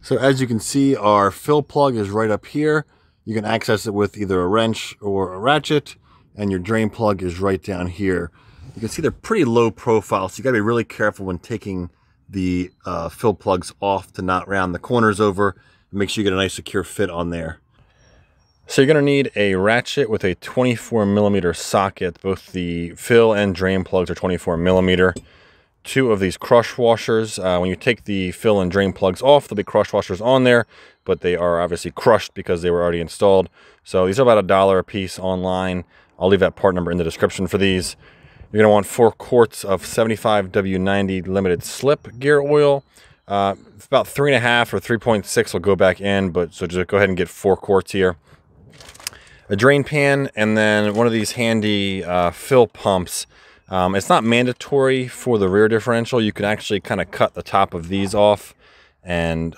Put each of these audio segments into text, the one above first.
So as you can see, our fill plug is right up here. You can access it with either a wrench or a ratchet, and your drain plug is right down here. You can see they're pretty low profile, so you gotta be really careful when taking the fill plugs off to not round the corners over and make sure you get a nice secure fit on there. So you're gonna need a ratchet with a 24mm socket. Both the fill and drain plugs are 24mm. 2 of these crush washers. When you take the fill and drain plugs off, there'll be crush washers on there, but they are obviously crushed because they were already installed. So these are about $1 a piece online. I'll leave that part number in the description for these. You're going to want 4 quarts of 75 W90 limited slip gear oil. About 3.5 or 3.6 will go back in, but so just go ahead and get 4 quarts here. A drain pan, and then one of these handy fill pumps. It's not mandatory for the rear differential. You can actually kind of cut the top of these off and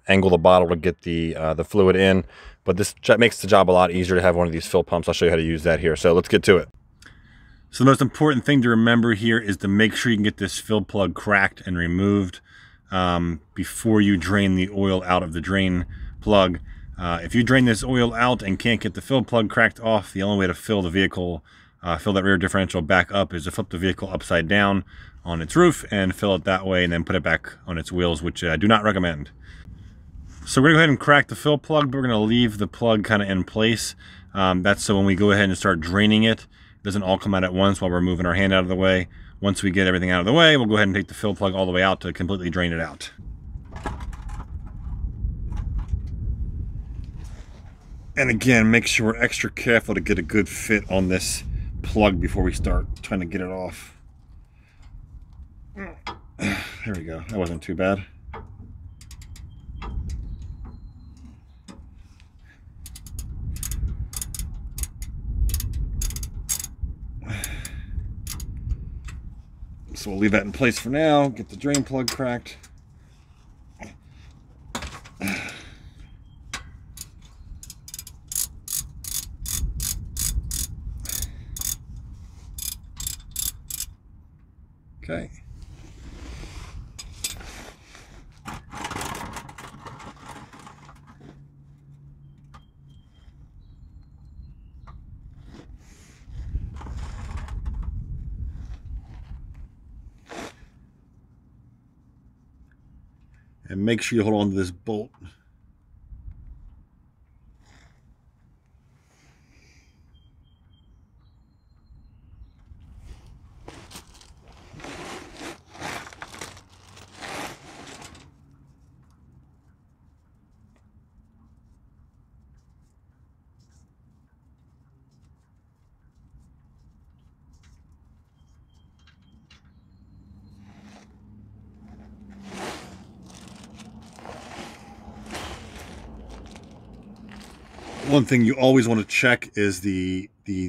angle the bottle to get the fluid in. But this makes the job a lot easier to have one of these fill pumps. I'll show you how to use that here. So let's get to it. So the most important thing to remember here is to make sure you can get this fill plug cracked and removed before you drain the oil out of the drain plug. If you drain this oil out and can't get the fill plug cracked off, the only way to fill the vehicle fill that rear differential back up is to flip the vehicle upside down on its roof and fill it that way and then put it back on its wheels, which I do not recommend. So we're gonna go ahead and crack the fill plug, but we're gonna leave the plug kind of in place. That's so when we go ahead and start draining it, it doesn't all come out at once while we're moving our hand out of the way. Once we get everything out of the way, we'll go ahead and take the fill plug all the way out to completely drain it out. And again, make sure we're extra careful to get a good fit on this plug before we start trying to get it off. There we go. That wasn't too bad. So we'll leave that in place for now. Get the drain plug cracked. Okay. And make sure you hold on to this bolt. One thing you always want to check is the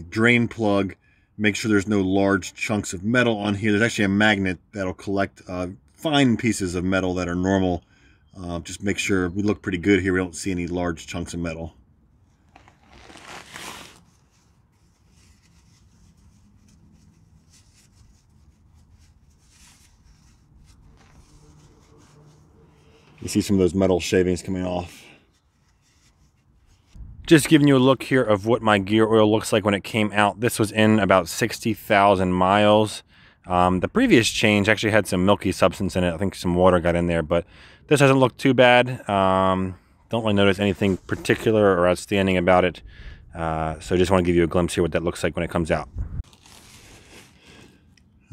drain plug. Make sure there's no large chunks of metal on here. There's actually a magnet that'll collect fine pieces of metal that are normal. Just make sure we look pretty good here. We don't see any large chunks of metal. You see some of those metal shavings coming off. Just giving you a look here of what my gear oil looks like when it came out. This was in about 60,000 miles. The previous change actually had some milky substance in it. I think some water got in there, but this doesn't look too bad. Don't really notice anything particular or outstanding about it. So just want to give you a glimpse here what that looks like when it comes out.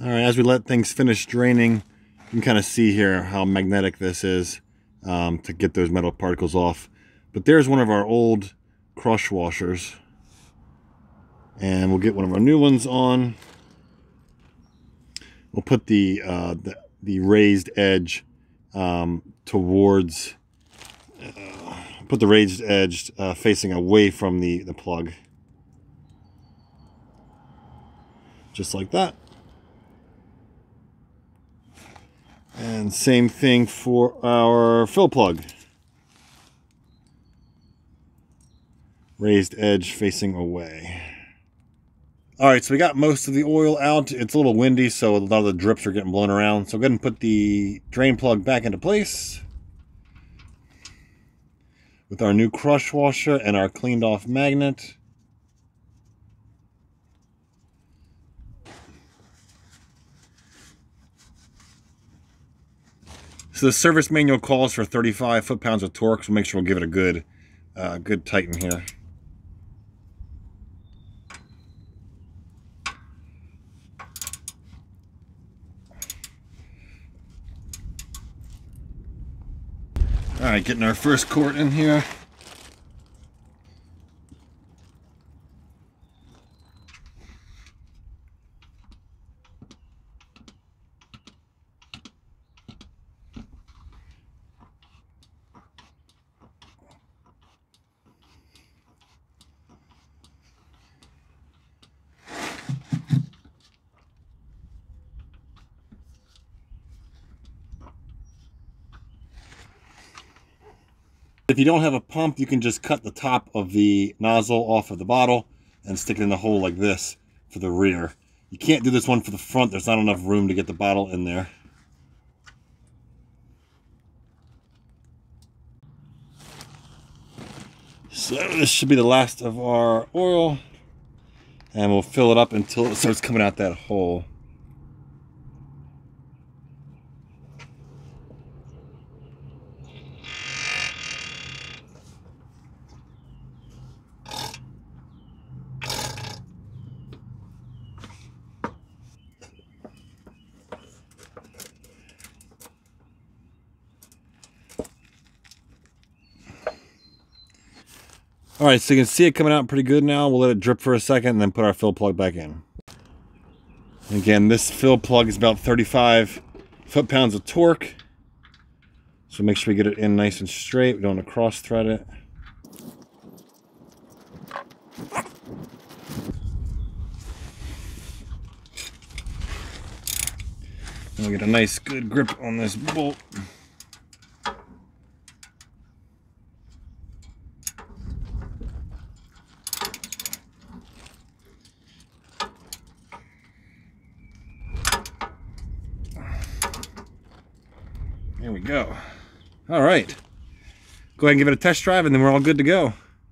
All right, as we let things finish draining, you can kind of see here how magnetic this is to get those metal particles off. But there's one of our old crush washers, and we'll get one of our new ones on. We'll put the raised edge towards, put the raised edge facing away from the plug, just like that. And same thing for our fill plug. Raised edge facing away. All right, so we got most of the oil out. It's a little windy, so a lot of the drips are getting blown around. So go ahead and put the drain plug back into place. with our new crush washer and our cleaned off magnet. So the service manual calls for 35 foot-pounds of torque, so make sure we'll give it a good tighten here. All right, getting our first quart in here. If you don't have a pump, you can just cut the top of the nozzle off of the bottle and stick it in the hole like this for the rear. You can't do this one for the front. There's not enough room to get the bottle in there. So this should be the last of our oil, and we'll fill it up until it starts coming out that hole. All right, so you can see it coming out pretty good now. We'll let it drip for a second and then put our fill plug back in. Again, this fill plug is about 35 foot-pounds of torque. So make sure we get it in nice and straight. We don't want to cross thread it. And we get a nice good grip on this bolt. There we go. All right. Go ahead and give it a test drive and then we're all good to go.